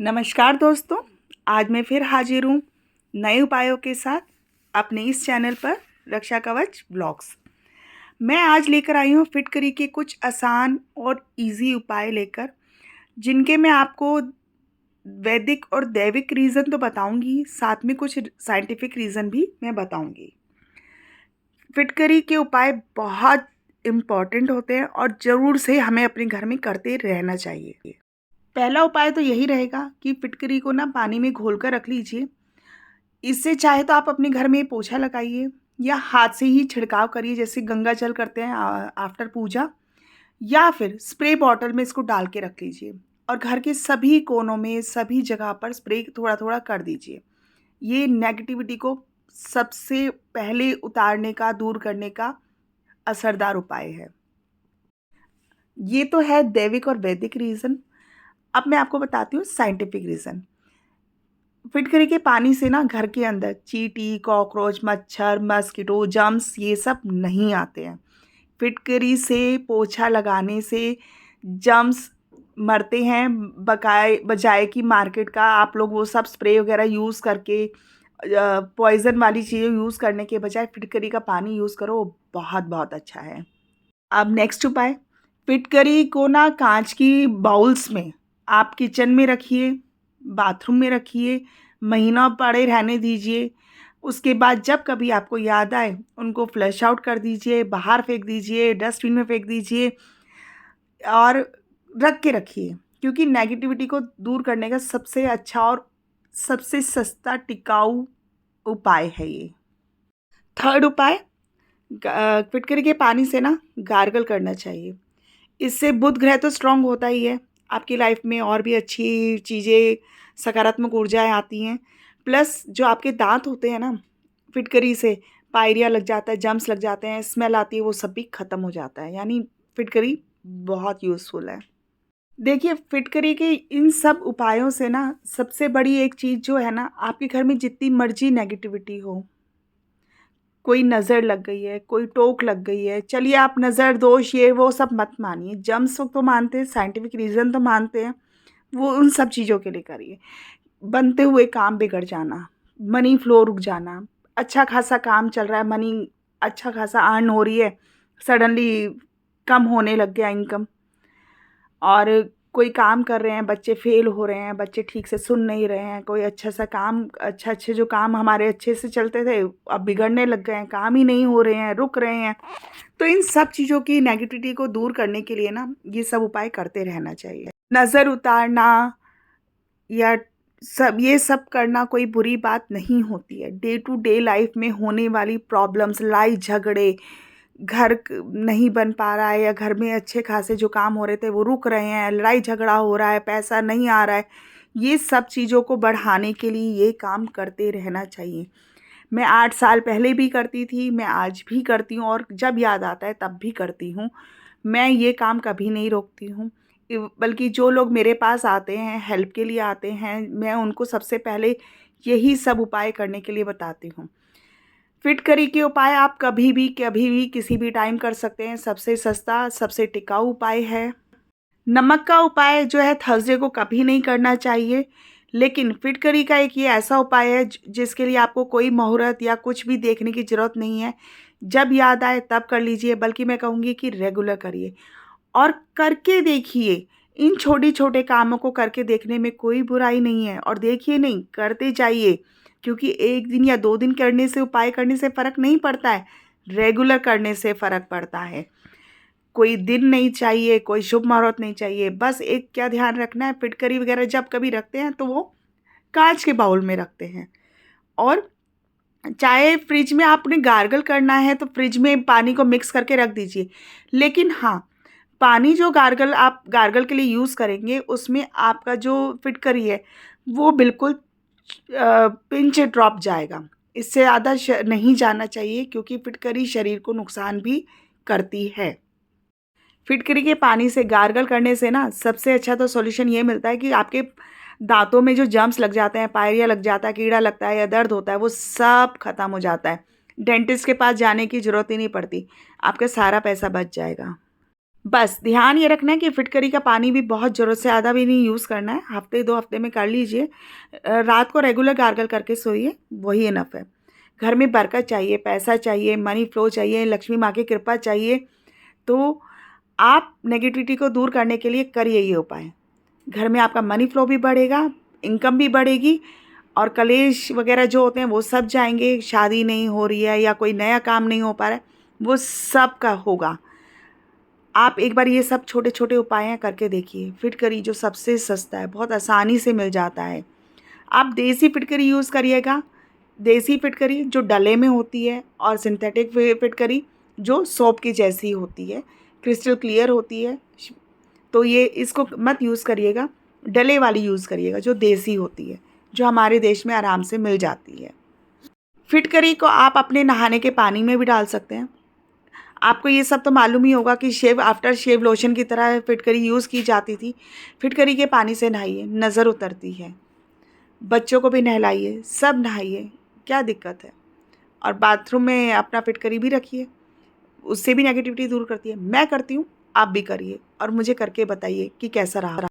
नमस्कार दोस्तों, आज मैं फिर हाजिर हूँ नए उपायों के साथ अपने इस चैनल पर रक्षा कवच ब्लॉग्स। मैं आज लेकर आई हूँ फिटकरी के कुछ आसान और इजी उपाय लेकर, जिनके मैं आपको वैदिक और दैविक रीज़न तो बताऊंगी, साथ में कुछ साइंटिफिक रीज़न भी मैं बताऊंगी। फिटकरी के उपाय बहुत इम्पॉर्टेंट होते हैं और ज़रूर से हमें अपने घर में करते रहना चाहिए। पहला उपाय तो यही रहेगा कि फिटकरी को ना पानी में घोल कर रख लीजिए। इससे चाहे तो आप अपने घर में पोछा लगाइए या हाथ से ही छिड़काव करिए, जैसे गंगा जल करते हैं आफ्टर पूजा, या फिर स्प्रे बॉटल में इसको डाल के रख लीजिए और घर के सभी कोनों में सभी जगह पर स्प्रे थोड़ा थोड़ा कर दीजिए। ये नेगेटिविटी को सबसे पहले उतारने का, दूर करने का असरदार उपाय है। ये तो है दैविक और वैदिक रीज़न। अब मैं आपको बताती हूँ साइंटिफिक रीज़न। फिटकरी के पानी से ना घर के अंदर चींटी, कॉकरोच, मच्छर, मस्किटो, जर्म्स ये सब नहीं आते हैं। फिटकरी से पोछा लगाने से जर्म्स मरते हैं, बजाय कि मार्केट का आप लोग वो सब स्प्रे वगैरह यूज़ करके पॉइज़न वाली चीज़ें यूज़ करने के बजाय फिटकरी का पानी यूज़ करो, वो बहुत बहुत अच्छा है। अब नेक्स्ट उपाय, फिटकरी को ना कांच की बाउल्स में आप किचन में रखिए, बाथरूम में रखिए, महीनों पड़े रहने दीजिए। उसके बाद जब कभी आपको याद आए उनको फ्लश आउट कर दीजिए, बाहर फेंक दीजिए, डस्टबिन में फेंक दीजिए और रख के रखिए, क्योंकि नेगेटिविटी को दूर करने का सबसे अच्छा और सबसे सस्ता टिकाऊ उपाय है ये। थर्ड उपाय, फिटकरी के पानी से ना गार्गल करना चाहिए। इससे बुध ग्रह तो स्ट्रांग होता ही है, आपकी लाइफ में और भी अच्छी चीज़ें, सकारात्मक ऊर्जाएं आती हैं। प्लस जो आपके दांत होते हैं ना, फिटकरी से पायरिया लग जाता है, जम्स लग जाते हैं, स्मेल आती है, वो सब भी ख़त्म हो जाता है। यानी फिटकरी बहुत यूज़फुल है। देखिए, फिटकरी के इन सब उपायों से ना सबसे बड़ी एक चीज़ जो है ना, आपके घर में जितनी मर्जी नेगेटिविटी हो, कोई नज़र लग गई है, कोई टोक लग गई है, चलिए आप नज़र दोष ये वो सब मत मानिए, जम्स तो मानते हैं, साइंटिफिक रीज़न तो मानते हैं, वो उन सब चीज़ों के लिए करिए। बनते हुए काम बिगड़ जाना, मनी फ्लो रुक जाना, अच्छा खासा काम चल रहा है, मनी अच्छा खासा अर्न हो रही है, सडनली कम होने लग गया इनकम, और कोई काम कर रहे हैं, बच्चे फेल हो रहे हैं, बच्चे ठीक से सुन नहीं रहे हैं, कोई अच्छा सा काम, अच्छे जो काम हमारे अच्छे से चलते थे अब बिगड़ने लग गए हैं, काम ही नहीं हो रहे हैं, रुक रहे हैं। तो इन सब चीज़ों की नेगेटिविटी को दूर करने के लिए ना ये सब उपाय करते रहना चाहिए। नज़र उतारना या ये सब करना कोई बुरी बात नहीं होती है। डे टू डे लाइफ में होने वाली प्रॉब्लम्स, लड़ाई झगड़े, नहीं बन पा रहा है या घर में अच्छे खासे जो काम हो रहे थे वो रुक रहे हैं, लड़ाई झगड़ा हो रहा है, पैसा नहीं आ रहा है, ये सब चीज़ों को बढ़ाने के लिए ये काम करते रहना चाहिए। मैं 8 साल पहले भी करती थी, मैं आज भी करती हूँ और जब याद आता है तब भी करती हूँ। मैं ये काम कभी नहीं रोकती हूँ। बल्कि जो लोग मेरे पास आते हैं, हेल्प के लिए आते हैं, मैं उनको सबसे पहले यही सब उपाय करने के लिए बताती हूँ। फिटकरी के उपाय आप कभी भी किसी भी टाइम कर सकते हैं। सबसे सस्ता, सबसे टिकाऊ उपाय है। नमक का उपाय जो है थर्सडे को कभी नहीं करना चाहिए, लेकिन फिटकरी का एक ये ऐसा उपाय है जिसके लिए आपको कोई मुहूर्त या कुछ भी देखने की ज़रूरत नहीं है। जब याद आए तब कर लीजिए, बल्कि मैं कहूँगी कि रेगुलर करिए और करके देखिए। इन छोटे-छोटे कामों को करके देखने में कोई बुराई नहीं है, और देखिए नहीं, करते जाइए, क्योंकि 1 दिन या 2 दिन करने से, उपाय करने से फ़र्क नहीं पड़ता है, रेगुलर करने से फ़र्क पड़ता है। कोई दिन नहीं चाहिए, कोई शुभ मुहूर्त नहीं चाहिए, बस एक क्या ध्यान रखना है, फिटकरी वगैरह जब कभी रखते हैं तो वो काँच के बाउल में रखते हैं। और चाहे फ्रिज में आपने गार्गल करना है तो फ्रिज में पानी को मिक्स करके रख दीजिए। लेकिन हाँ, पानी जो आप गार्गल के लिए यूज़ करेंगे उसमें आपका जो फिटकरी है वो बिल्कुल पिंच ड्रॉप जाएगा। इससे ज़्यादा नहीं जाना चाहिए, क्योंकि फिटकरी शरीर को नुकसान भी करती है। फिटकरी के पानी से गार्गल करने से ना सबसे अच्छा तो सॉल्यूशन ये मिलता है कि आपके दांतों में जो जर्म्स लग जाते हैं, पायरिया लग जाता है, कीड़ा लगता है या दर्द होता है, वो सब खत्म हो जाता है। डेंटिस्ट के पास जाने की ज़रूरत ही नहीं पड़ती, आपका सारा पैसा बच जाएगा। बस ध्यान ये रखना है कि फिटकरी का पानी भी बहुत ज़रूरत से ज़्यादा भी नहीं यूज़ करना है, हफ्ते 2 हफ्ते में कर लीजिए। रात को रेगुलर गार्गल करके सोइए, वही इनफ है। घर में बरकत चाहिए, पैसा चाहिए, मनी फ्लो चाहिए, लक्ष्मी माँ की कृपा चाहिए, तो आप नेगेटिविटी को दूर करने के लिए करिए ये उपाय। घर में आपका मनी फ्लो भी बढ़ेगा, इनकम भी बढ़ेगी और कलेश वगैरह जो होते हैं वो सब जाएँगे। शादी नहीं हो रही है या कोई नया काम नहीं हो पा रहा है, वो सब का होगा। आप एक बार ये सब छोटे-छोटे उपाय करके देखिए। फिटकरी जो सबसे सस्ता है, बहुत आसानी से मिल जाता है। आप देसी फिटकरी यूज़ करिएगा, देसी फिटकरी जो डले में होती है और सिंथेटिक फिटकरी जो सोप की जैसी होती है, क्रिस्टल क्लियर होती है। तो ये इसको मत यूज़ करिएगा, डले वाली यूज़ करिएगा जो देसी होती है, जो हमारे देश में आराम से मिल जाती है। फिटकरी को आप अपने नहाने के पानी में भी डाल सकते हैं। आपको ये सब तो मालूम ही होगा कि शेव आफ्टर शेव लोशन की तरह फिटकरी यूज़ की जाती थी। फिटकरी के पानी से नहाइए, नज़र उतरती है। बच्चों को भी नहलाइए, सब नहाइए, क्या दिक्कत है? और बाथरूम में अपना फिटकरी भी रखिए, उससे भी नेगेटिविटी दूर करती है। मैं करती हूँ, आप भी करिए और मुझे करके बताइए कि कैसा रहा।